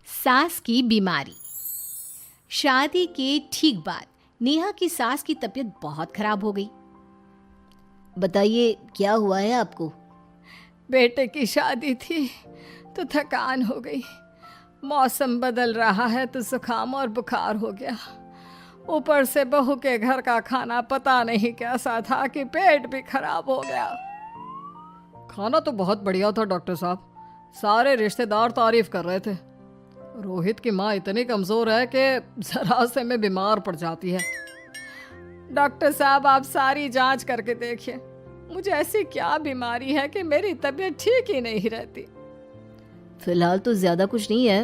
सास की बीमारी। शादी के ठीक बाद नेहा की सास की तबीयत बहुत खराब हो गई। बताइए क्या हुआ है आपको? बेटे की शादी थी तो थकान हो गई। मौसम बदल रहा है तो जुकाम और बुखार हो गया। ऊपर से बहू के घर का खाना पता नहीं कैसा था कि पेट भी खराब हो गया। खाना तो बहुत बढ़िया था डॉक्टर साहब, सारे रिश्तेदार तारीफ कर रहे थे। रोहित की माँ इतनी कमज़ोर है कि जरा से में बीमार पड़ जाती है। डॉक्टर साहब आप सारी जांच करके देखिए, मुझे ऐसी क्या बीमारी है कि मेरी तबीयत ठीक ही नहीं रहती। फिलहाल तो ज़्यादा कुछ नहीं है,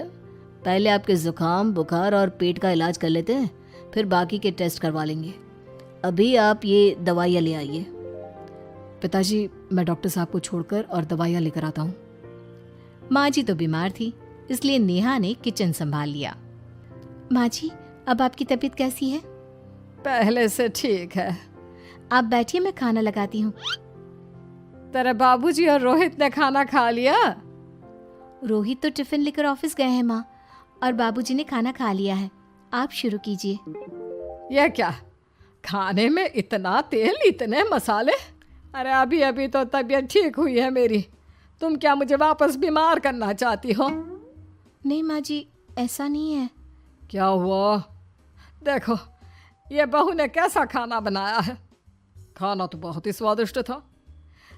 पहले आपके ज़ुकाम बुखार और पेट का इलाज कर लेते हैं, फिर बाकी के टेस्ट करवा लेंगे। अभी आप ये दवाइयाँ ले आइए। पिताजी मैं डॉक्टर साहब को छोड़कर और दवाइयाँ लेकर आता हूँ। माँ जी तो बीमार थी, इसलिए नेहा ने किचन संभाल लिया। माँ जी अब आपकी तबीयत कैसी है? पहले से ठीक है। आप बैठिए, मैं खाना लगाती हूँ। तेरे बाबूजी और रोहित ने खाना खा लिया? रोहित तो टिफिन लेकर ऑफिस गए हैं माँ, और बाबूजी ने खाना खा लिया है। आप शुरू कीजिए। यह क्या, खाने में इतना तेल इतने मसाले? अरे अभी अभी तो तबीयत ठीक हुई है मेरी, तुम क्या मुझे वापस बीमार करना चाहती हो? नहीं माँ जी, ऐसा नहीं है। क्या हुआ? देखो ये बहू ने कैसा खाना बनाया है। खाना तो बहुत ही स्वादिष्ट था।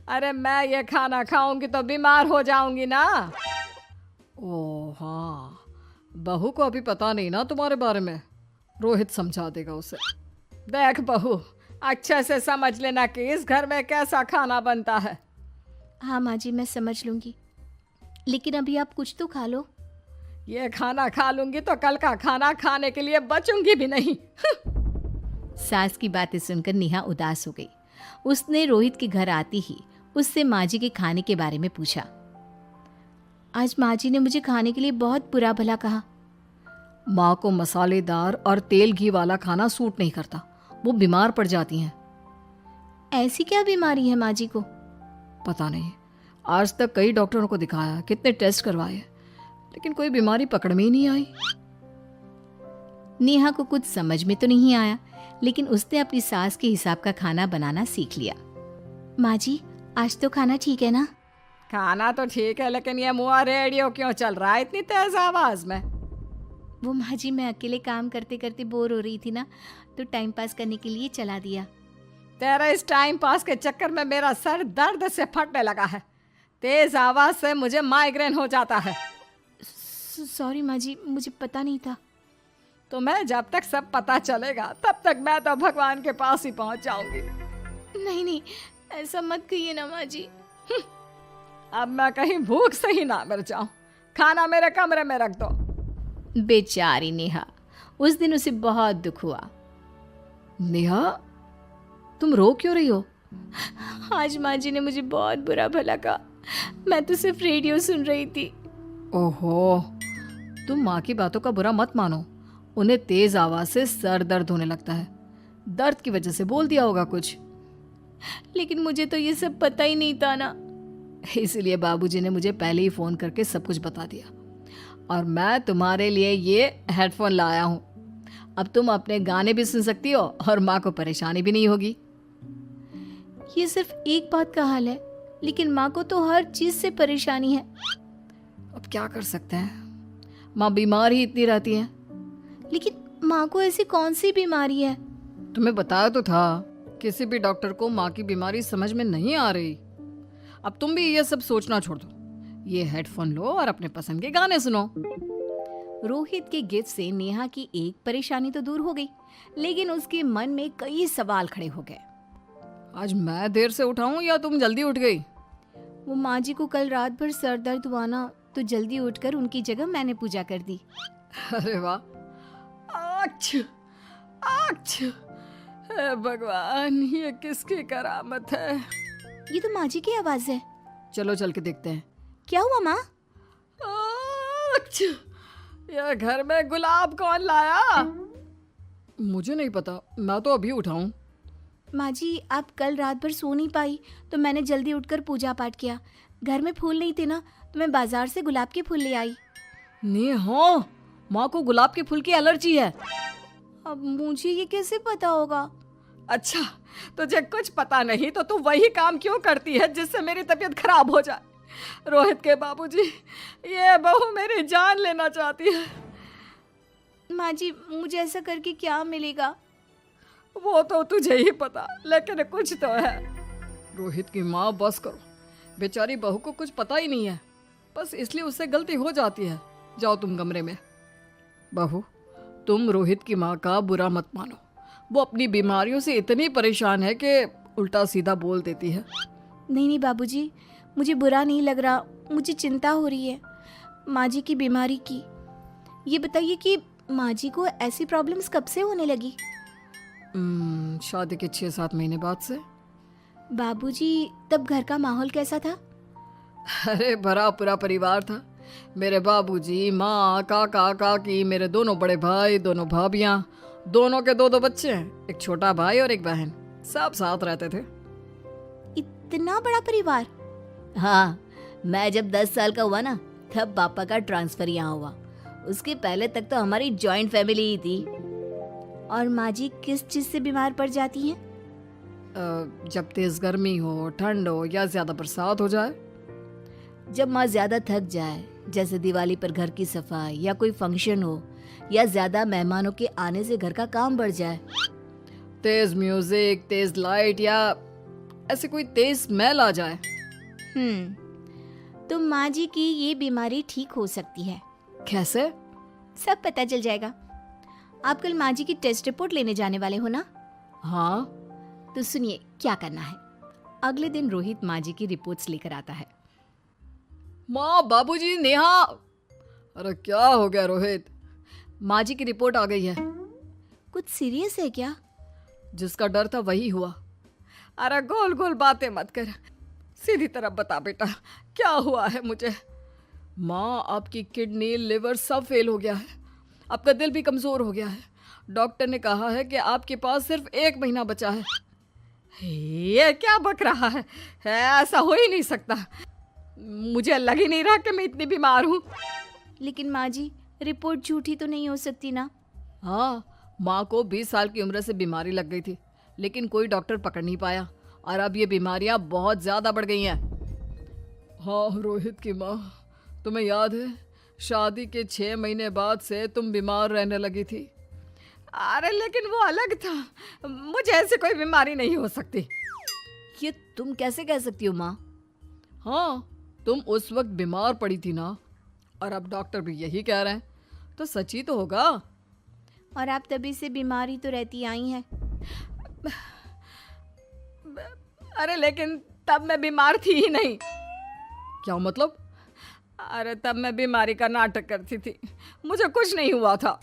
अरे मैं ये खाना खाऊंगी तो बीमार हो जाऊंगी ना। ओह हाँ, बहू को अभी पता नहीं ना तुम्हारे बारे में, रोहित समझा देगा उसे। देख बहू, अच्छे से समझ लेना कि इस घर में कैसा खाना बनता है। हाँ माँ जी, मैं समझ लूँगी, लेकिन अभी आप कुछ तो खा लो। ये खाना खा लूंगी तो कल का खाना खाने के लिए बचूंगी भी नहीं। सास की बातें सुनकर नेहा उदास हो गई। उसने रोहित के घर आती ही उससे माँ जी के खाने के बारे में पूछा। आज माँ जी ने मुझे खाने के लिए बहुत बुरा भला कहा। माँ को मसालेदार और तेल घी वाला खाना सूट नहीं करता, वो बीमार पड़ जाती हैं। ऐसी क्या बीमारी है माँ जी को? पता नहीं, आज तक कई डॉक्टरों को दिखाया, कितने टेस्ट करवाए, लेकिन कोई बीमारी पकड़ में ही नहीं आई। नेहा को कुछ समझ में तो नहीं आया, लेकिन उसने अपनी सास के हिसाब का खाना बनाना सीख लिया। माँ जी आज तो खाना ठीक है ना? खाना तो ठीक है, लेकिन ये मुआ रेडियो क्यों चल रहा है इतनी तेज आवाज में? वो माँ जी, मैं अकेले काम करते करते बोर हो रही थी ना, तो टाइम पास करने के लिए चला दिया। तेरा इस टाइम पास के चक्कर में मेरा सर दर्द से फटने लगा है। तेज आवाज से मुझे माइग्रेन हो जाता है। सॉरी माँ जी, मुझे पता नहीं था। तुम्हें जब तक सब पता चलेगा तब तक मैं तो भगवान के पास ही पहुंच जाऊंगी। नहीं नहीं, ऐसा मत कहिए ना माँ जी। अब मैं कहीं भूख से ही ना मर जाऊं। खाना मेरे कमरे में रख दो। बेचारी नेहा, उस दिन उसे बहुत दुख हुआ। नेहा तुम रो क्यों रही हो? आज माँ जी ने मुझे बहुत बुरा भला कहा, मैं तो सिर्फ रेडियो सुन रही थी। ओहो, तुम माँ की बातों का बुरा मत मानो, उन्हें तेज आवाज से सर दर्द होने लगता है, दर्द की वजह से बोल दिया होगा कुछ। लेकिन मुझे तो ये सब पता ही नहीं था ना, इसलिए बाबूजी ने मुझे पहले ही फोन करके सब कुछ बता दिया, और मैं तुम्हारे लिए ये हेडफोन लाया हूँ। अब तुम अपने गाने भी सुन सकती हो और माँ को परेशानी भी नहीं होगी। ये सिर्फ एक बात का हाल है, लेकिन माँ को तो हर चीज से परेशानी है। अब क्या कर सकते हैं, माँ बीमार ही इतनी रहती है। लेकिन माँ को ऐसी कौन सी बीमारी है? तुम्हें बताया तो था, किसी भी डॉक्टर को माँ की बीमारी समझ में नहीं आ रही। अब तुम भी ये सब सोचना छोड़ दो, ये हेडफोन लो और अपने पसंद के गाने सुनो। रोहित के गिफ्ट से नेहा की एक परेशानी तो दूर हो गई, लेकिन उसके मन में कई सवाल खड़े हो गए। आज मैं देर से उठा हूँ या तुम जल्दी उठ गई? वो माँ जी को कल रात भर सर दर्द हुआ ना, तो जल्दी उठकर उनकी जगह मैंने पूजा कर दी। अरे वाह, अच्छा अच्छा, हे भगवान, ये किसकी करामत है? ये तो माँ जी की आवाज है। चलो चल के देखते हैं। क्या हुआ माँ? अच्छा, ये घर में गुलाब कौन लाया? मुझे नहीं पता, मैं तो अभी उठा हूँ। माँ जी आप कल रात भर सो नहीं पाई, तो मैंने जल्दी उठकर पूजा पाठ किया। घर में फूल नहीं थे ना, तो मैं बाजार से गुलाब के फूल ले आई। नेहा, माँ को गुलाब के फूल की एलर्जी है। अब मुझे ये कैसे पता होगा? अच्छा, तुझे कुछ पता नहीं तो तू वही काम क्यों करती है जिससे मेरी तबीयत खराब हो जाए? रोहित के बाबूजी, ये बहू मेरी जान लेना चाहती है। माँ जी, मुझे ऐसा करके क्या मिलेगा? वो तो तुझे ही पता, लेकिन कुछ तो है। रोहित की माँ, बस करो। बेचारी बहू को कुछ पता ही नहीं है, बस इसलिए उससे गलती हो जाती है। जाओ तुम कमरे में। बहू, तुम रोहित की माँ का बुरा मत मानो। वो अपनी बीमारियों से इतनी परेशान है कि उल्टा सीधा बोल देती है। नहीं नहीं बाबूजी, मुझे बुरा नहीं लग रहा, मुझे चिंता हो रही है माँ जी की बीमारी की। ये बताइए कि माँ जी को ऐसी प्रॉब्लम्स कब से होने लगी? शादी के 6-7 महीने बाद से। बाबूजी, तब घर का माहौल कैसा था? अरे भरा पूरा परिवार था। मेरे बाबूजी, माँ, काका, काकी, मेरे दोनों बड़े भाई, दोनों भाभियाँ, दोनों के 2-2 बच्चे हैं, एक छोटा भाई और एक बहन। सब साथ रहते थे। इतना बड़ा परिवार? हाँ, मैं जब 10 साल का हुआ ना, तब पापा का ट्रांसफर यहाँ हुआ। उसके पहले तक तो हमारी जॉइंट फैमिली ही थी। और माँ जी किस चीज़ से बीमार पड़ जाती हैं? जब तेज गर्मी हो, ठंड हो या ज्यादा बरसात हो जाए। जब माँ ज्यादा थक जाए, जैसे दिवाली पर घर की सफाई या कोई फंक्शन हो, या ज्यादा मेहमानों के आने से घर का काम बढ़ जाए। तेज म्यूजिक, तेज लाइट या ऐसे कोई तेज स्मेल आ जाए। तो माँ जी की ये बीमारी ठीक हो सकती है। कैसे? सब पता चल जाएगा। आप कल माँ जी की टेस्ट रिपोर्ट लेने जाने वाले हो ना? हाँ। तो सुनिए क्या करना है। अगले दिन रोहित माँ जी की रिपोर्ट्स लेकर आता है। माँ, बाबूजी, नेहा। अरे क्या हो गया रोहित? माँ जी की रिपोर्ट आ गई है। कुछ सीरियस है क्या? जिसका डर था वही हुआ। अरे गोल गोल बातें मत कर, सीधी तरफ बता बेटा, क्या हुआ है मुझे? माँ, आपकी किडनी, लिवर सब फेल हो गया है। आपका दिल भी कमजोर हो गया है। डॉक्टर ने कहा है कि आपके पास सिर्फ 1 महीना बचा है। ये क्या बक रहा है? ऐसा हो ही नहीं सकता। मुझे लग ही नहीं रहा कि मैं इतनी बीमार हूँ। लेकिन माँ जी, रिपोर्ट झूठी तो नहीं हो सकती ना? हाँ, माँ को 20 साल की उम्र से बीमारी लग गई थी, लेकिन कोई डॉक्टर पकड़ नहीं पाया और अब ये बीमारियां बहुत ज्यादा बढ़ गई हैं। हाँ रोहित की माँ, तुम्हें याद है शादी के 6 महीने बाद से तुम बीमार रहने लगी थी। अरे लेकिन वो अलग था, मुझे ऐसी कोई बीमारी नहीं हो सकती। ये तुम कैसे कह सकती हो माँ? हाँ, तुम उस वक्त बीमार पड़ी थी ना, और अब डॉक्टर भी यही कह रहे हैं, तो सच ही तो होगा। और आप तभी से बीमारी तो रहती आई हैं। अरे लेकिन तब मैं बीमार थी ही नहीं। क्या मतलब? अरे तब मैं बीमारी का नाटक करती थी, मुझे कुछ नहीं हुआ था।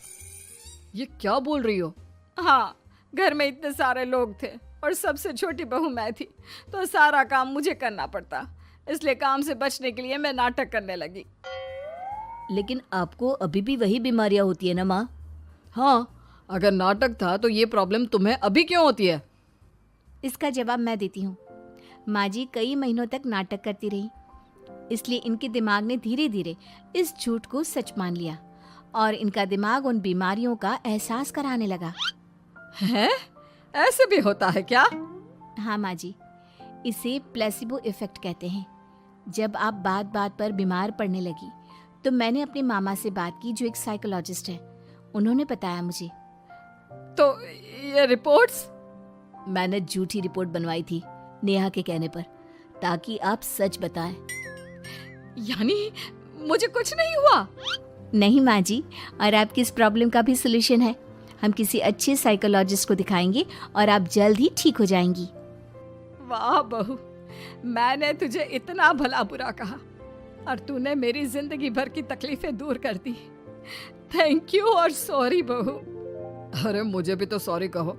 ये क्या बोल रही हो? हाँ, घर में इतने सारे लोग थे और सबसे छोटी बहू मैं थी, तो सारा काम मुझे करना पड़ता, इसलिए काम से बचने के लिए मैं नाटक करने लगी। लेकिन आपको अभी भी वही बीमारियां होती है ना माँ? हाँ, अगर नाटक था तो ये प्रॉब्लम तुम्हें अभी क्यों होती है? इसका जवाब मैं देती हूँ। माँ जी कई महीनों तक नाटक करती रही, इसलिए इनके दिमाग ने धीरे धीरे इस झूठ को सच मान लिया और इनका दिमाग उन बीमारियों का एहसास कराने लगा। हैं? ऐसे भी होता है क्या? हाँ माँ जी, इसे प्लेसिबो इफेक्ट कहते हैं। जब आप बात बात पर बीमार पड़ने लगी तो मैंने अपने मामा से बात की, जो एक साइकोलॉजिस्ट है। उन्होंने बताया मुझे। तो ये रिपोर्ट्स? मैंने झूठी रिपोर्ट बनवाई थी नेहा के कहने पर, ताकि आप सच बताएं। यानी मुझे कुछ नहीं हुआ? नहीं माँ जी, और आपकी इस प्रॉब्लम का भी सोल्यूशन है। हम किसी अच्छे साइकोलॉजिस्ट को दिखाएंगे और आप जल्द ही ठीक हो जाएंगी। वाह बहू, मैंने तुझे इतना भला बुरा कहा और तूने मेरी जिंदगी भर की तकलीफें दूर कर दी। थैंक यू और सॉरी बहू। अरे मुझे भी तो सॉरी कहो,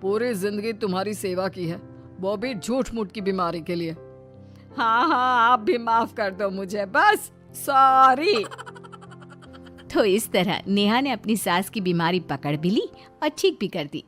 पूरी जिंदगी तुम्हारी सेवा की है, वो भी झूठ मूठ की बीमारी के लिए। हाँ हाँ, आप भी माफ कर दो मुझे, बस सॉरी। तो इस तरह नेहा ने अपनी सास की बीमारी पकड़ भी ली और ठीक भी कर दी।